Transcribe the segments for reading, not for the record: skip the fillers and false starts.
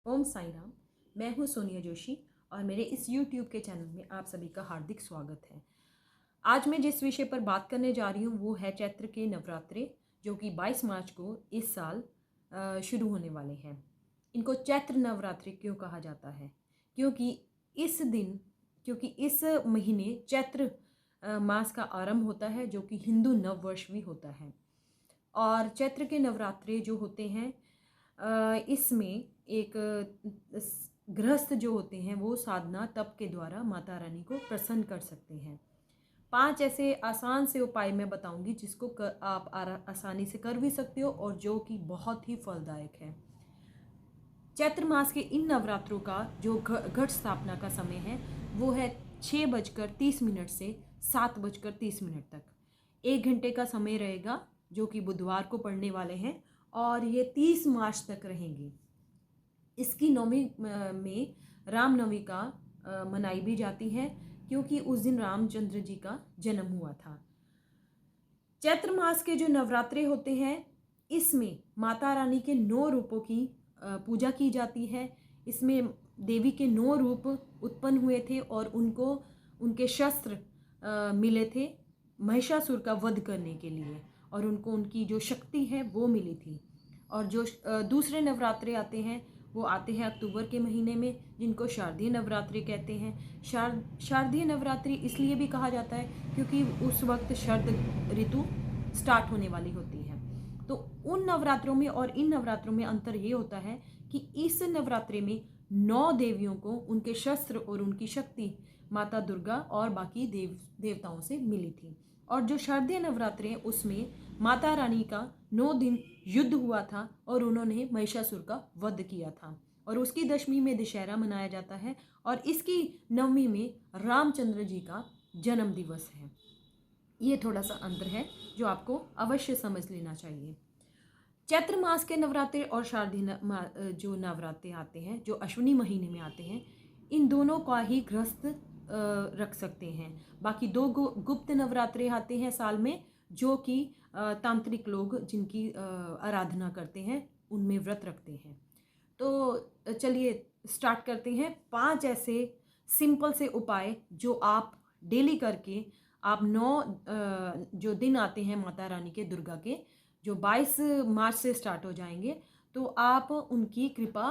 ओम साई राम। मैं हूँ सोनिया जोशी और मेरे इस YouTube के चैनल में आप सभी का हार्दिक स्वागत है। आज मैं जिस विषय पर बात करने जा रही हूँ वो है चैत्र के नवरात्रे, जो कि 22 मार्च को इस साल शुरू होने वाले हैं। इनको चैत्र नवरात्रि क्यों कहा जाता है? क्योंकि इस महीने चैत्र मास का आरंभ होता है, जो कि हिंदू नववर्ष भी होता है। और चैत्र के नवरात्रे जो होते हैं, इसमें एक गृहस्थ जो होते हैं वो साधना तप के द्वारा माता रानी को प्रसन्न कर सकते हैं। 5 ऐसे आसान से उपाय मैं बताऊंगी जिसको आप आसानी से कर भी सकते हो और जो कि बहुत ही फलदायक है। चैत्र मास के इन नवरात्रों का जो घट स्थापना का समय है वो है 6:30 से 7:30 तक। 1 घंटे का समय रहेगा, जो कि बुधवार को पड़ने वाले हैं और ये 30 मार्च तक रहेंगे। इसकी नवमी में रामनवमी का मनाई भी जाती है, क्योंकि उस दिन रामचंद्र जी का जन्म हुआ था। चैत्र मास के जो नवरात्रे होते हैं, इसमें माता रानी के 9 रूपों की पूजा की जाती है। इसमें देवी के 9 रूप उत्पन्न हुए थे और उनको उनके शस्त्र मिले थे महिषासुर का वध करने के लिए, और उनको उनकी जो शक्ति है वो मिली थी। और जो दूसरे नवरात्रे आते हैं वो आते हैं अक्टूबर के महीने में, जिनको शारदीय नवरात्रि कहते हैं। शारदीय नवरात्रि इसलिए भी कहा जाता है क्योंकि उस वक्त शरद ऋतु स्टार्ट होने वाली होती है। तो उन नवरात्रों में और इन नवरात्रों में अंतर ये होता है कि इस नवरात्रि में 9 देवियों को उनके शस्त्र और उनकी शक्ति माता दुर्गा और बाकी देवताओं से मिली थी। और जो शारदीय नवरात्रि है उसमें माता रानी का 9 दिन युद्ध हुआ था और उन्होंने महिषासुर का वध किया था, और उसकी दशमी में दशहरा मनाया जाता है और इसकी नवमी में रामचंद्र जी का जन्म दिवस है। ये थोड़ा सा अंतर है जो आपको अवश्य समझ लेना चाहिए। चैत्र मास के नवरात्रे और शारदीय जो नवरात्रे आते हैं, जो अश्विनी महीने में आते हैं, इन दोनों का ही गृहस्थ रख सकते हैं। बाकी 2 गुप्त नवरात्रे आते हैं साल में, जो कि तांत्रिक लोग जिनकी आराधना करते हैं उनमें व्रत रखते हैं। तो चलिए स्टार्ट करते हैं। 5 ऐसे सिंपल से उपाय जो आप डेली करके आप 9 जो दिन आते हैं माता रानी के दुर्गा के, जो 22 मार्च से स्टार्ट हो जाएंगे, तो आप उनकी कृपा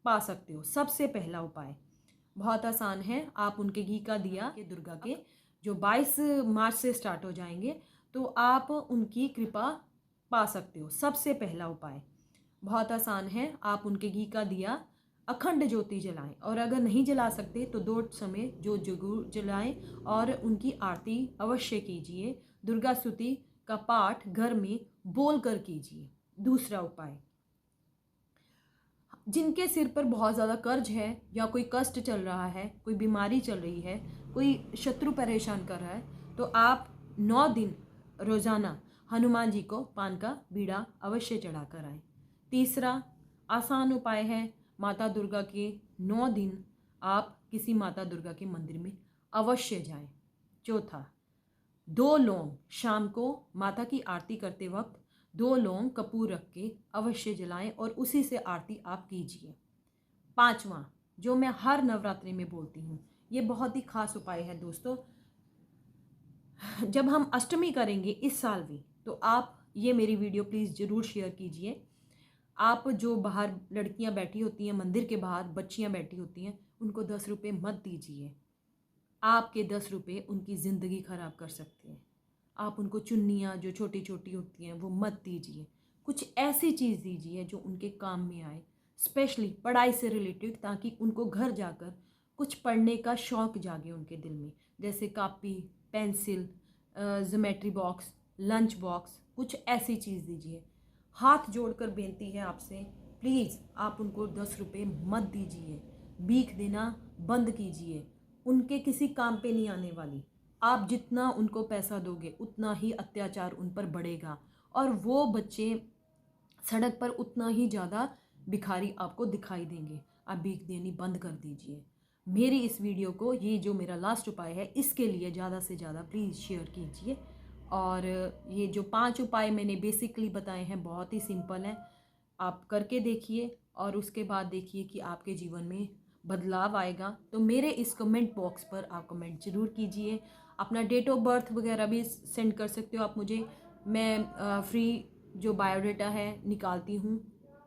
पा सकते हो। सबसे पहला उपाय बहुत आसान है। आप उनके घी का दिया के दुर्गा के जो 22 मार्च से स्टार्ट हो जाएंगे, तो आप उनकी कृपा पा सकते हो। सबसे पहला उपाय बहुत आसान है। आप उनके घी का दिया अखंड ज्योति जलाएं, और अगर नहीं जला सकते तो 2 समय जो जरूर जलाएं और उनकी आरती अवश्य कीजिए। दुर्गा स्तुति का पाठ घर में बोल कर कीजिए। दूसरा उपाय, जिनके सिर पर बहुत ज़्यादा कर्ज है या कोई कष्ट चल रहा है, कोई बीमारी चल रही है, कोई शत्रु परेशान कर रहा है, तो आप 9 दिन रोज़ाना हनुमान जी को पान का बीड़ा अवश्य चढ़ा कर आएँ। तीसरा आसान उपाय है, माता दुर्गा के 9 दिन आप किसी माता दुर्गा के मंदिर में अवश्य जाएं। चौथा, 2 लौंग शाम को माता की आरती करते वक्त 2 लौंग कपूर रख के अवश्य जलाएं और उसी से आरती आप कीजिए। 5वां, जो मैं हर नवरात्रि में बोलती हूँ, ये बहुत ही खास उपाय है दोस्तों। जब हम अष्टमी करेंगे इस साल भी, तो आप ये मेरी वीडियो प्लीज़ ज़रूर शेयर कीजिए। आप जो बाहर लड़कियां बैठी होती हैं, मंदिर के बाहर बच्चियां बैठी होती हैं, उनको 10 रुपये मत दीजिए। आपके 10 रुपये उनकी ज़िंदगी ख़राब कर सकते हैं। आप उनको चुन्नियाँ जो छोटी छोटी होती हैं वो मत दीजिए। कुछ ऐसी चीज़ दीजिए जो उनके काम में आए, स्पेशली पढ़ाई से रिलेटेड, ताकि उनको घर जाकर कुछ पढ़ने का शौक़ जागे उनके दिल में। जैसे copy, pencil, geometry box, lunch box, कुछ ऐसी चीज़ दीजिए। हाथ जोड़कर बेनती है आपसे, प्लीज़ आप उनको 10 रुपये मत दीजिए। भीख देना बंद कीजिए, उनके किसी काम पे नहीं आने वाली। आप जितना उनको पैसा दोगे उतना ही अत्याचार उन पर बढ़ेगा, और वो बच्चे सड़क पर उतना ही ज़्यादा भिखारी आपको दिखाई देंगे। आप भीख देनी बंद कर दीजिए। मेरी इस वीडियो को, ये जो मेरा लास्ट उपाय है, इसके लिए ज़्यादा से ज़्यादा प्लीज़ शेयर कीजिए। और ये जो 5 उपाय मैंने बेसिकली बताए हैं बहुत ही सिंपल हैं। आप करके देखिए और उसके बाद देखिए कि आपके जीवन में बदलाव आएगा। तो मेरे इस कमेंट बॉक्स पर आप कमेंट ज़रूर कीजिए। अपना डेट ऑफ बर्थ वगैरह भी सेंड कर सकते हो आप मुझे। मैं फ्री जो बायोडाटा है निकालती हूँ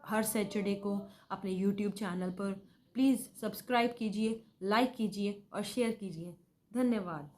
हर सैटरडे को अपने यूट्यूब चैनल पर। प्लीज़ सब्सक्राइब कीजिए, लाइक कीजिए और शेयर कीजिए। धन्यवाद।